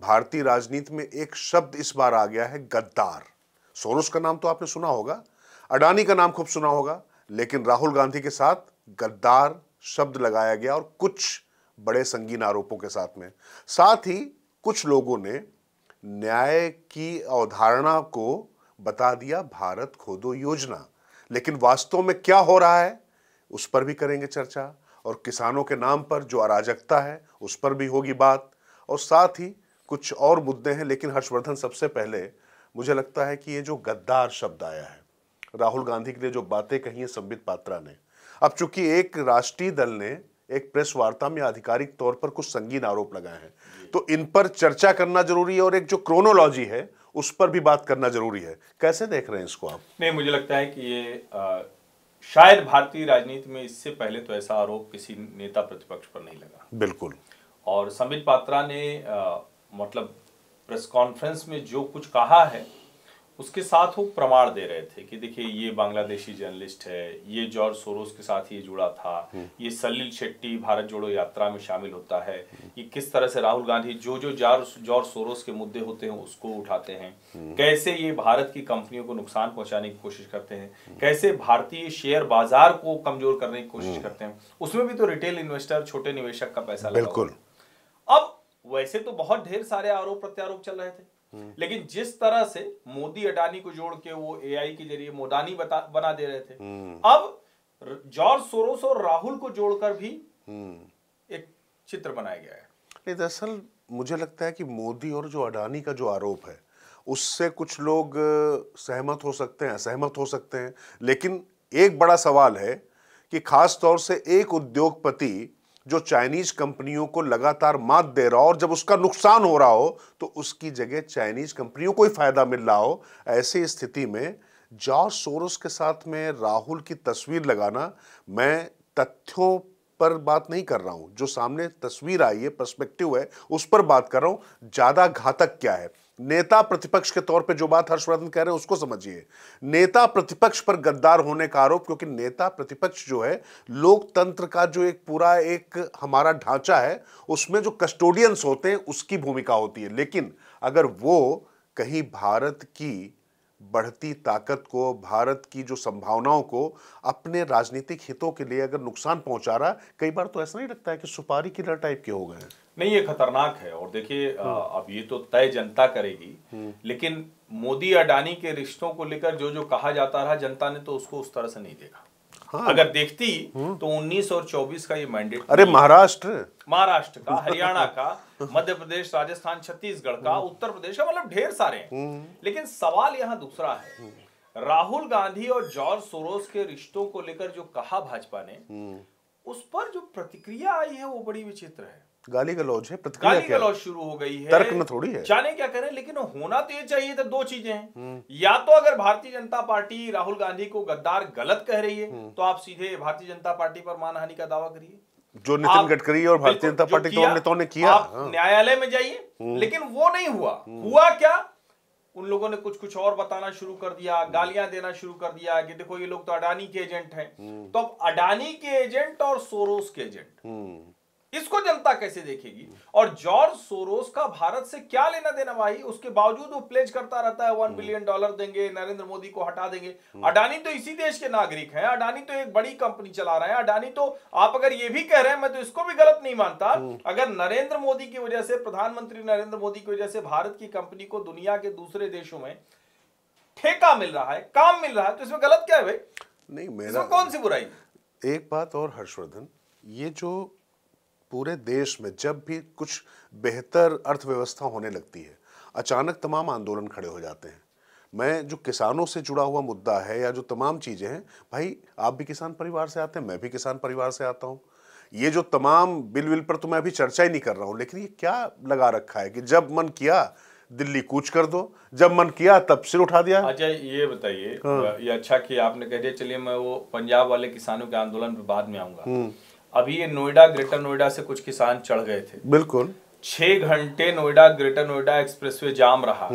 भारतीय राजनीति में एक शब्द इस बार आ गया है, गद्दार। सोरोस का नाम तो आपने सुना होगा, अडानी का नाम खूब सुना होगा, लेकिन राहुल गांधी के साथ गद्दार शब्द लगाया गया और कुछ बड़े संगीन आरोपों के साथ ही कुछ लोगों ने न्याय की अवधारणा को बता दिया भारत खोदो योजना। लेकिन वास्तव में क्या हो रहा है उस पर भी करेंगे चर्चा, और किसानों के नाम पर जो अराजकता है उस पर भी होगी बात, और साथ ही कुछ और मुद्दे हैं। लेकिन हर्षवर्धन, सबसे पहले मुझे लगता है कि ये जो गद्दार शब्द आया है, राहुल गांधी के लिए जो बातें कही है संबित पात्रा ने, अब चूंकि एक राष्ट्रीय दल ने एक प्रेस वार्ता में आधिकारिक तौर पर कुछ संगीन आरोप लगाए हैं, तो इन पर चर्चा करना जरूरी है और एक जो क्रोनोलॉजी है उस पर भी बात करना जरूरी है। कैसे देख रहे हैं इसको आप? नहीं, मुझे लगता है कि ये शायद भारतीय राजनीति में इससे पहले तो ऐसा आरोप किसी नेता प्रतिपक्ष पर नहीं लगा। बिल्कुल। और संबित पात्रा ने मतलब प्रेस कॉन्फ्रेंस में जो कुछ कहा है उसके साथ वो प्रमाण दे रहे थे कि देखिए ये बांग्लादेशी जर्नलिस्ट है, ये जॉर्ज सोरोस के साथ ये जुड़ा था, ये सलिल शेट्टी भारत जोड़ो यात्रा में शामिल होता है, ये किस तरह से राहुल गांधी जो जॉर्ज सोरोस के मुद्दे होते हैं उसको उठाते हैं, कैसे ये भारत की कंपनियों को नुकसान पहुंचाने की कोशिश करते हैं, कैसे भारतीय शेयर बाजार को कमजोर करने की कोशिश करते हैं। उसमें भी तो रिटेल इन्वेस्टर, छोटे निवेशक का पैसा लगा। बिल्कुल। अब वैसे तो बहुत ढेर सारे आरोप प्रत्यारोप चल रहे थे, लेकिन जिस तरह से मोदी अडानी को जोड़ के वो एआई के जरिए मोदानी बना दे रहे थे, अब जॉर्ज सोरोस और राहुल को जोड़कर भी एक चित्र बनाया गया है। नहीं, दरअसल मुझे लगता है कि मोदी और जो अडानी का जो आरोप है उससे कुछ लोग सहमत हो सकते हैं, असहमत हो सकते हैं, लेकिन एक बड़ा सवाल है कि खास तौर से एक उद्योगपति जो चाइनीज कंपनियों को लगातार मात दे रहा हो और जब उसका नुकसान हो रहा हो तो उसकी जगह चाइनीज कंपनियों को ही फायदा मिल रहा हो, ऐसी स्थिति में जॉर्ज सोरोस के साथ में राहुल की तस्वीर लगाना, मैं तथ्यों पर बात नहीं कर रहा हूं, जो सामने तस्वीर आई है, पर्सपेक्टिव है, उस पर बात कर रहा हूं। ज्यादा घातक क्या है? नेता प्रतिपक्ष के तौर पे जो बात हर्षवर्धन कह रहे हैं उसको समझिए। नेता प्रतिपक्ष पर गद्दार होने का आरोप, क्योंकि नेता प्रतिपक्ष जो है लोकतंत्र का जो एक पूरा एक हमारा ढांचा है उसमें जो कस्टोडियंस होते हैं उसकी भूमिका होती है। लेकिन अगर वो कहीं भारत की बढ़ती ताकत को, भारत की जो संभावनाओं को अपने राजनीतिक हितों के लिए अगर नुकसान पहुंचा रहा, कई बार तो ऐसा नहीं लगता है कि सुपारी किलर टाइप के हो गए हैं? नहीं, ये खतरनाक है। और देखिए अब ये तो तय जनता करेगी, लेकिन मोदी अडानी के रिश्तों को लेकर जो जो कहा जाता रहा, जनता ने तो उसको उस तरह से नहीं देखा। हाँ। अगर देखती तो 19 और 24 का ये मैंडेट, अरे महाराष्ट्र का, हरियाणा का, मध्य प्रदेश, राजस्थान, छत्तीसगढ़ का, उत्तर प्रदेश का, मतलब ढेर सारे हैं। लेकिन सवाल यहाँ दूसरा है, राहुल गांधी और जॉर्ज सोरोस के रिश्तों को लेकर जो कहा भाजपा ने, उस पर जो प्रतिक्रिया आई है वो बड़ी विचित्र है। गाली गलौज है, प्रतिक्रिया गाली गलौज शुरू हो गई है, तर्क न थोड़ी है, जाने क्या करें। लेकिन होना तो ये चाहिए था, दो चीजें हैं, या तो अगर भारतीय जनता पार्टी राहुल गांधी को गद्दार गलत कह रही है तो आप सीधे भारतीय जनता पार्टी पर मानहानि का दावा करिए, जो नितिन गडकरी और भारतीय जनता पार्टी के नेताओं ने किया, आप न्यायालय में जाइए। लेकिन वो नहीं हुआ क्या? उन लोगों ने कुछ और बताना शुरू कर दिया, गालियां देना शुरू कर दिया कि देखो ये लोग तो अडानी के एजेंट हैं। तो अब अडानी के एजेंट और सोरोस के एजेंट, इसको जनता कैसे देखेगी? और जॉर्ज सोरोस का भारत से क्या लेना देना भाई? उसके बावजूद वो प्लेज करता रहता है $1 बिलियन देंगे, नरेंद्र मोदी को हटा देंगे। अडानी तो इसी देश के नागरिक हैं, अडानी तो एक बड़ी कंपनी चला रहे हैं, अडानी तो, आप अगर ये भी कह रहे हैं, मैं तो इसको भी गलत नहीं मानता, अगर नरेंद्र मोदी की वजह से, प्रधानमंत्री नरेंद्र मोदी की वजह से भारत की कंपनी को दुनिया के दूसरे देशों में ठेका मिल रहा है, काम मिल रहा है, तो इसमें गलत क्या है भाई? नहीं, इसमें कौन सी बुराई? एक बात और हर्षवर्धन, ये जो पूरे देश में जब भी कुछ बेहतर अर्थव्यवस्था होने लगती है, अचानक तमाम आंदोलन खड़े हो जाते हैं। मैं जो किसानों से जुड़ा हुआ मुद्दा है या जो तमाम चीजें हैं, भाई आप भी किसान परिवार से आते हैं, मैं भी किसान परिवार से आता हूं, ये जो तमाम बिल पर तो मैं अभी चर्चा ही नहीं कर रहा हूं, लेकिन ये क्या लगा रखा है कि जब मन किया दिल्ली कूच कर दो, जब मन किया तब सिर उठा दिया। अच्छा ये बताइए, ये अच्छा कि आपने कह दिया, चलिए मैं वो पंजाब वाले किसानों के आंदोलन पे बाद में आऊंगा। अभी ये नोएडा, ग्रेटर नोएडा से कुछ किसान चढ़ गए थे, बिल्कुल 6 घंटे नोएडा ग्रेटर नोएडा एक्सप्रेसवे जाम रहा।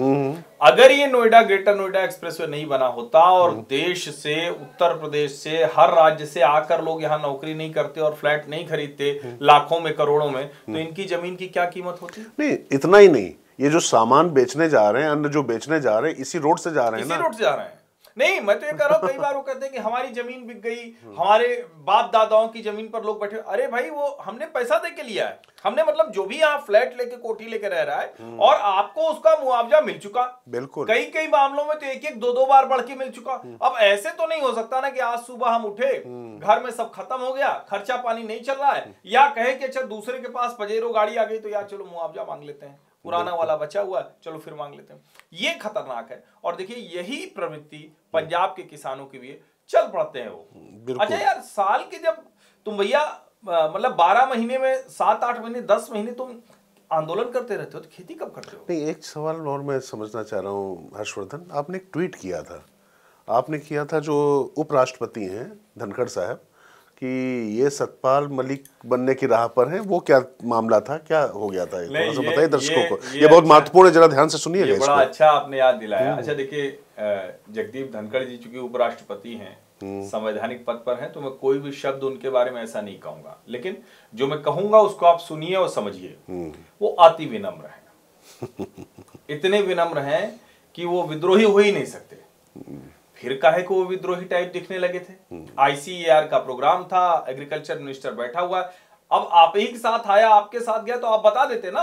अगर ये नोएडा ग्रेटर नोएडा एक्सप्रेसवे नहीं बना होता और देश से, उत्तर प्रदेश से, हर राज्य से आकर लोग यहाँ नौकरी नहीं करते और फ्लैट नहीं खरीदते लाखों में, करोड़ों में, तो इनकी जमीन की क्या कीमत होती? नहीं, इतना ही नहीं, ये जो सामान बेचने जा रहे हैं, अन्न जो बेचने जा रहे हैं, इसी रोड से जा रहे हैं ना। इसी रोड से जा रहे हैं। नहीं, मैं तो ये कह रहा हूँ, कई बार वो कहते हैं कि हमारी जमीन बिक गई, हमारे बाप दादाओं की जमीन पर लोग बैठे। अरे भाई, वो हमने पैसा दे के लिया है, हमने मतलब जो भी यहाँ फ्लैट लेके कोठी लेके रह रहा है, और आपको उसका मुआवजा मिल चुका। बिल्कुल, कई कई मामलों में तो एक एक दो दो बार बढ़ के मिल चुका। अब ऐसे तो नहीं हो सकता ना कि आज सुबह हम उठे, घर में सब खत्म हो गया, खर्चा पानी नहीं चल रहा है, या कहे कि अच्छा दूसरे के पास पजेरो गाड़ी आ गई तो यार चलो मुआवजा मांग लेते हैं, पुराना वाला बचा हुआ है चलो फिर मांग लेते हैं। ये खतरनाक है। और देखिए, यही प्रवृत्ति पंजाब के किसानों की भी है, चल पड़ते हैं वो। अच्छा यार, साल के जब तुम भैया मतलब 12 महीने में 7-8 महीने 10 महीने तुम आंदोलन करते रहते हो, तो खेती कब करते हो? नहीं, एक सवाल और मैं समझना चाह रहा हूँ हर्षवर्धन, आपने एक ट्वीट किया था, आपने किया था जो उपराष्ट्रपति हैं धनखड़ साहब, कि ये सतपाल मलिक बनने की राह पर हैं, वो क्या मामला था, क्या हो गया था? थोड़ा सा बताइए दर्शकों को, ये बहुत महत्वपूर्ण है, जरा ध्यान से सुनिएगा। ये बड़ा अच्छा आपने याद दिलाया। अच्छा देखिए, जगदीप धनखड़ जी चूंकि उपराष्ट्रपति हैं, संवैधानिक पद पर हैं, तो मैं कोई भी शब्द उनके बारे में ऐसा नहीं कहूंगा, लेकिन जो मैं कहूंगा उसको आप सुनिए और समझिए। वो अति विनम्र हैं, इतने विनम्र हैं कि वो विद्रोही हो ही नहीं सकते। फिर काहे को वो विद्रोही टाइप दिखने लगे थे? ICAR का प्रोग्राम था, एग्रीकल्चर मिनिस्टर बैठा हुआ, अब आप ही के साथ आया, आपके साथ गया, तो आप बता देते ना।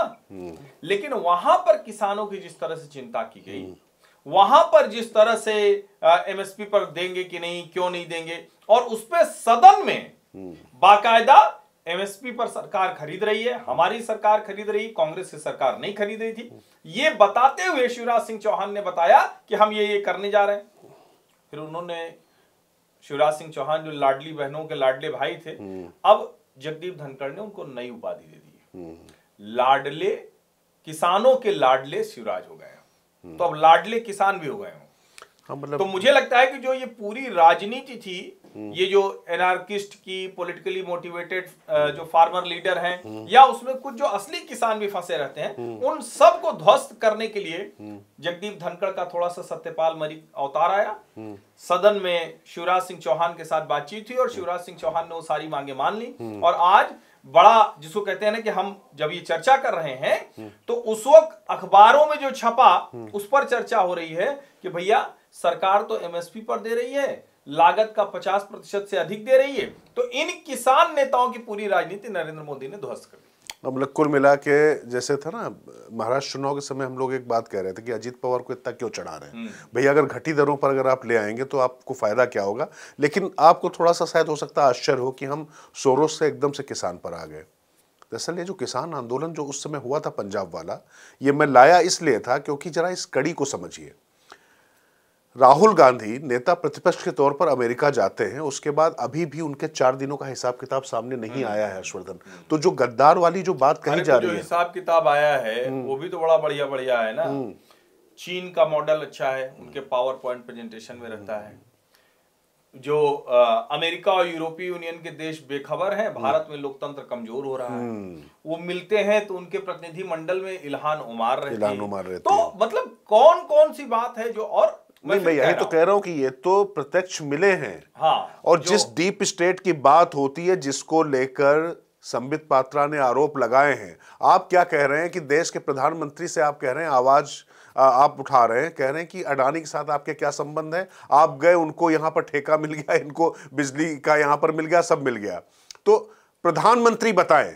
लेकिन वहां पर किसानों की जिस तरह से चिंता की गई, वहां पर जिस तरह से MSP पर देंगे कि नहीं, क्यों नहीं देंगे, और उस पे सदन में बाकायदा MSP पर सरकार खरीद रही है, हमारी सरकार खरीद रही, कांग्रेस की सरकार नहीं खरीद रही थी, ये बताते हुए शिवराज सिंह चौहान ने बताया कि हम ये करने जा रहे हैं। फिर उन्होंने, शिवराज सिंह चौहान जो लाडली बहनों के लाडले भाई थे, अब जगदीप धनखड़ ने उनको नई उपाधि दे दी, लाडले, किसानों के लाडले शिवराज हो गए। तो अब लाडले किसान भी हो गए। तो मुझे लगता है कि जो ये पूरी राजनीति थी, ये जो एनार्किस्ट की पॉलिटिकली मोटिवेटेड जो फार्मर लीडर हैं, या उसमें कुछ जो असली किसान भी फंसे रहते हैं, उन सब को ध्वस्त करने के लिए जगदीप धनखड़ का थोड़ा सा सत्यपाल मलिक अवतार आया। सदन में शिवराज सिंह चौहान के साथ बातचीत हुई और शिवराज सिंह चौहान ने वो सारी मांगे मान ली। और आज बड़ा, जिसको कहते हैं ना कि हम जब ये चर्चा कर रहे हैं, तो उस वक्त अखबारों में जो छपा उस पर चर्चा हो रही है कि भैया सरकार तो MSP पर दे रही है, लागत का 50% से अधिक दे रही है। तो इन किसान नेताओं की पूरी राजनीति नरेंद्र मोदी ने ध्वस्त कर दी। मतलब कुल मिला के, जैसे था ना महाराष्ट्र चुनाव के समय, हम लोग एक बात कह रहे थे कि अजीत पवार को इतना क्यों चढ़ा रहे हैं भैया, अगर घटी दरों पर अगर आप ले आएंगे तो आपको फायदा क्या होगा। लेकिन आपको थोड़ा सा शायद हो सकता है आश्चर्य हो कि हम सोरोस से एकदम से किसान पर आ गए। दरअसल ये जो किसान आंदोलन जो उस समय हुआ था पंजाब वाला, ये मैं लाया इसलिए था क्योंकि जरा इस कड़ी को समझिए। राहुल गांधी नेता प्रतिपक्ष के तौर पर अमेरिका जाते हैं, उसके बाद अभी भी उनके 4 दिनों का हिसाब किताब सामने नहीं आया है हर्षवर्धन। तो जो गद्दार वाली जो बात कही जा रही है, हिसाब किताब आया है वो भी तो बड़ा बढ़िया बढ़िया है ना। चीन का मॉडल अच्छा है, उनके पावर पॉइंट प्रेजेंटेशन में रहता है। जो अमेरिका और यूरोपीय यूनियन के देश बेखबर हैं, भारत में लोकतंत्र कमजोर हो रहा है। वो मिलते हैं तो उनके प्रतिनिधि मंडल में इल्हान उमार रहती है। तो मतलब कौन कौन सी बात है जो, और नहीं, मैं यही तो कह रहा हूं कि ये तो प्रत्यक्ष मिले हैं। हाँ, और जिस डीप स्टेट की बात होती है, जिसको लेकर संबित पात्रा ने आरोप लगाए हैं, आप क्या कह रहे हैं कि देश के प्रधानमंत्री से आप कह रहे हैं, आवाज आप उठा रहे हैं, कह रहे हैं कि अडानी के साथ आपके क्या संबंध है, आप गए, उनको यहां पर ठेका मिल गया, इनको बिजली का यहां पर मिल गया, सब मिल गया। तो प्रधानमंत्री बताएं,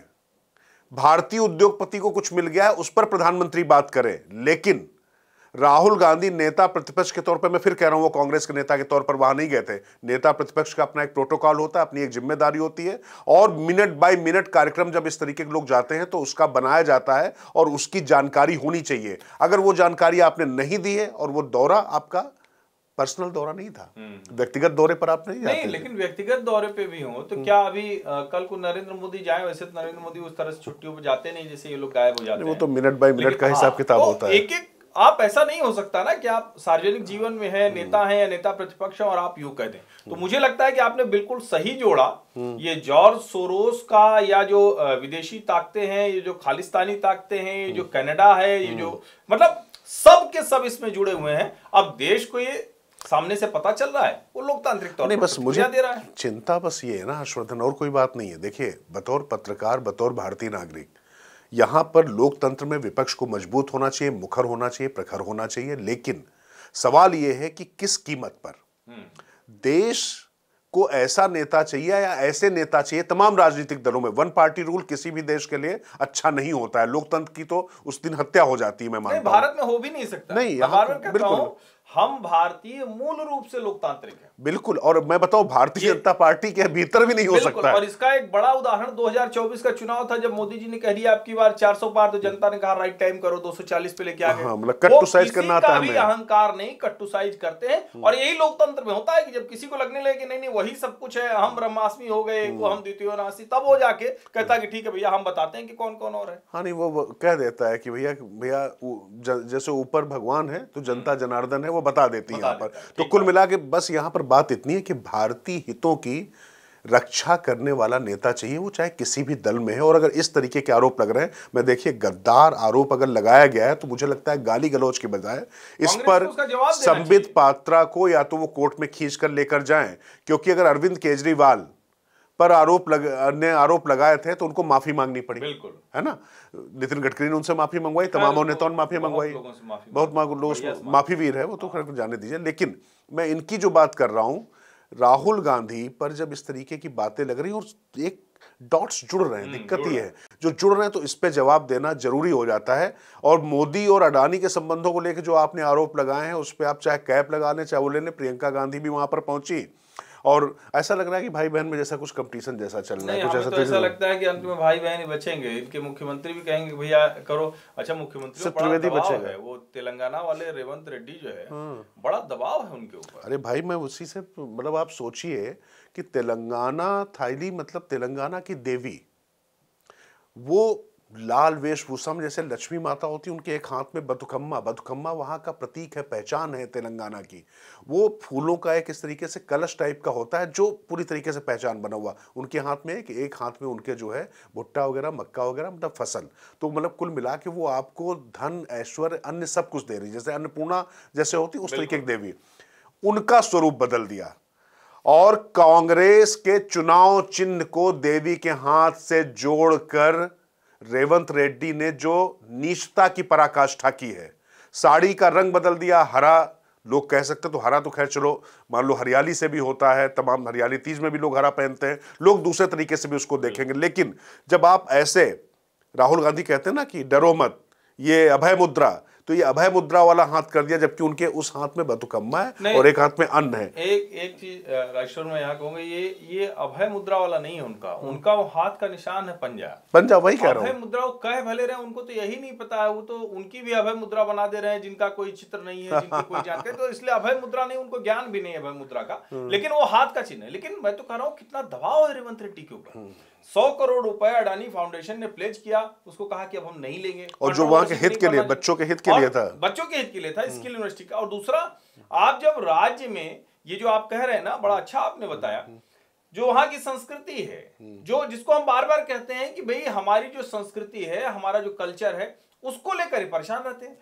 भारतीय उद्योगपति को कुछ मिल गया है, उस पर प्रधानमंत्री बात करें। लेकिन राहुल गांधी नेता प्रतिपक्ष के तौर पर, मैं फिर कह रहा हूं, वो कांग्रेस के नेता के तौर पर वहां नहीं गए थे। नेता प्रतिपक्ष का अपना एक प्रोटोकॉल होता है, अपनी एक जिम्मेदारी होती है, और मिनट बाय मिनट कार्यक्रम जब इस तरीके के लोग जाते हैं तो उसका बनाया जाता है और उसकी जानकारी होनी चाहिए। अगर वो जानकारी आपने नहीं दी है, और वो दौरा आपका पर्सनल दौरा नहीं था, व्यक्तिगत दौरे पर आप नहीं जाते। लेकिन व्यक्तिगत दौरे पे भी हो तो क्या अभी कल को नरेंद्र मोदी जाए, वैसे तो नरेंद्र मोदी उस तरह से छुट्टियों पर जाते नहीं जैसे ये लोग गायब हो जाते हैं। वो तो मिनट बाय मिनट का हिसाब किताब होता है। एक आप ऐसा नहीं हो सकता ना कि आप सार्वजनिक जीवन में है, नेता है या नेता प्रतिपक्ष है, और आप यूं कह दें। तो मुझे लगता है कि आपने बिल्कुल सही जोड़ा। ये जॉर्ज सोरोस का, या जो विदेशी ताकतें हैं, ये जो खालिस्तानी ताकतें हैं, ये जो कनाडा है, ये जो मतलब सब के सब इसमें जुड़े हुए हैं। अब देश को ये सामने से पता चल रहा है, वो लोकतांत्रिक तौर नहीं, बस मुझे दे रहा है। चिंता बस ये है ना हर्षवर्धन, और कोई बात नहीं है। देखिए, बतौर पत्रकार, बतौर भारतीय नागरिक, यहां पर लोकतंत्र में विपक्ष को मजबूत होना चाहिए, मुखर होना चाहिए, प्रखर होना चाहिए, लेकिन सवाल यह है कि किस कीमत पर। देश को ऐसा नेता चाहिए या ऐसे नेता चाहिए, तमाम राजनीतिक दलों में वन पार्टी रूल किसी भी देश के लिए अच्छा नहीं होता है। लोकतंत्र की तो उस दिन हत्या हो जाती है, मैं मानता हूं। भारत में हो भी नहीं सकता। नहीं, मैं बार बार कहता हूं, हम भारतीय मूल रूप से लोकतांत्रिक हैं। बिल्कुल, और मैं बताऊं भारतीय जनता पार्टी के भीतर भी नहीं हो सकता। और इसका एक बड़ा उदाहरण 2024 का चुनाव था, जब मोदी जी ने कह दिया आपकी बार 400 पार, तो जनता ने कहा राइट टाइम करो, 240 पे लेके आ गए। मतलब कट टू साइज करना आता है हमें। अहंकार नहीं, कट टू साइज करते हैं। और यही लोकतंत्र में होता है कि जब किसी को लगने लगे कि नहीं नहीं वही सब कुछ है, हम ब्रह्मास्मि हो गए, हम द्वितीय नास्ति, तब वो जाके कहता है कि ठीक है भैया हम बताते हैं कि कौन कौन और है। हाँ नहीं, वो कह देता है कि भैया भैया जैसे ऊपर भगवान है तो जनता जनार्दन है, वो बता देती है यहाँ पर। तो कुल मिला के बस यहाँ पर बात इतनी है कि भारतीय हितों की रक्षा करने वाला नेता चाहिए, वो चाहे किसी भी दल में है। और अगर इस तरीके के आरोप लग रहे हैं, मैं देखिए गद्दार आरोप अगर लगाया गया है तो मुझे लगता है गाली गलौज के बजाय इस पर संबित पात्रा को या तो वो कोर्ट में खींच कर लेकर जाएं, क्योंकि अगर अरविंद केजरीवाल पर आरोप लगाए थे तो उनको माफी मांगनी पड़ी, बिल्कुल है ना। नितिन गडकरी ने उनसे माफी मंगवाई, तमाम नेताओं ने माफी मंगवाई, बहुत लोग माफी वीर है वो, तो खैर जाने दीजिए। लेकिन मैं इनकी जो बात कर रहा हूं, राहुल गांधी पर जब इस तरीके की बातें लग रही और एक डॉट्स जुड़ रहे हैं, दिक्कत ये है जो जुड़ रहे हैं, तो इस पे जवाब देना जरूरी हो जाता है। और मोदी और अडानी के संबंधों को लेकर जो आपने आरोप लगाए हैं उस पर आप चाहे कैप लगा लें चाहे वो ले लें, प्रियंका गांधी भी वहां पर पहुंची और ऐसा लग रहा है कि भाई बहन में जैसा कुछ कंपटीशन जैसा चल रहा है। कुछ तो ऐसा लगता है कि अंत में भाई बहन ही बचेंगे। इनके मुख्यमंत्री भी कहेंगे भैया करो। अच्छा, मुख्यमंत्री बड़ा दबाव है, वो तेलंगाना वाले रेवंत रेड्डी जो है, बड़ा दबाव है उनके ऊपर। अरे भाई मैं उसी से मतलब आप सोचिए कि तेलंगाना थाईली मतलब तेलंगाना की देवी, वो लाल वेशभूषा में जैसे लक्ष्मी माता होती, उनके एक हाथ में बथुकम्मा वहां का प्रतीक है, पहचान है तेलंगाना की। वो फूलों का एक इस तरीके से कलश टाइप का होता है जो पूरी तरीके से पहचान बना हुआ उनके हाथ में, एक हाथ में उनके जो है भुट्टा वगैरह मक्का वगैरह मतलब फसल। तो मतलब कुल मिला के वो आपको धन ऐश्वर्य अन्य सब कुछ दे रही, जैसे अन्नपूर्णा जैसे होती उस तरीके की देवी। उनका स्वरूप बदल दिया और कांग्रेस के चुनाव चिन्ह को देवी के हाथ से जोड़कर रेवंत रेड्डी ने जो नीचता की पराकाष्ठा की है, साड़ी का रंग बदल दिया, हरा लोग कह सकते, तो हरा तो खैर चलो मान लो हरियाली से भी होता है, तमाम हरियाली तीज में भी लोग हरा पहनते हैं, लोग दूसरे तरीके से भी उसको देखेंगे। लेकिन जब आप ऐसे, राहुल गांधी कहते हैं ना कि डरो मत, ये अभय मुद्रा, तो ये अभय मुद्रा वाला हाथ कर दिया, जबकि उनके उस हाथ में बथुकम्मा है और एक हाथ में अन्न है। एक चीज राजेश्वर में यहाँ कहूंगा, ये अभय मुद्रा वाला नहीं है उनका वो हाथ का निशान है पंजा, वही कह रहा हूँ। अभय मुद्रा वो कह भले रहे, उनको तो यही नहीं पता है, वो तो उनकी भी अभय मुद्रा बना दे रहे हैं जिनका कोई चित्र नहीं है, जिनकी कोई जानकारी, तो इसलिए अभय मुद्रा नहीं, उनको ज्ञान भी नहीं है अभय मुद्रा का, लेकिन वो हाथ का चिन्ह है। लेकिन मैं तो कह रहा हूँ कितना दबाव है रेवंत रेड्डी के ऊपर। 100 करोड़ रुपए अडानी फाउंडेशन ने प्लेज किया, उसको कहा कि अब हम नहीं लेंगे, और जो वहां के हित के लिए, बच्चों के हित के लिए था, स्किल यूनिवर्सिटी का। और दूसरा, आप जब राज्य में ये जो आप कह रहे हैं ना, बड़ा अच्छा आपने बताया, जो वहां की संस्कृति है, जो जिसको हम बार बार कहते हैं कि भाई हमारी जो संस्कृति है, हमारा जो कल्चर है, उसको लेकर ही परेशान रहते हैं।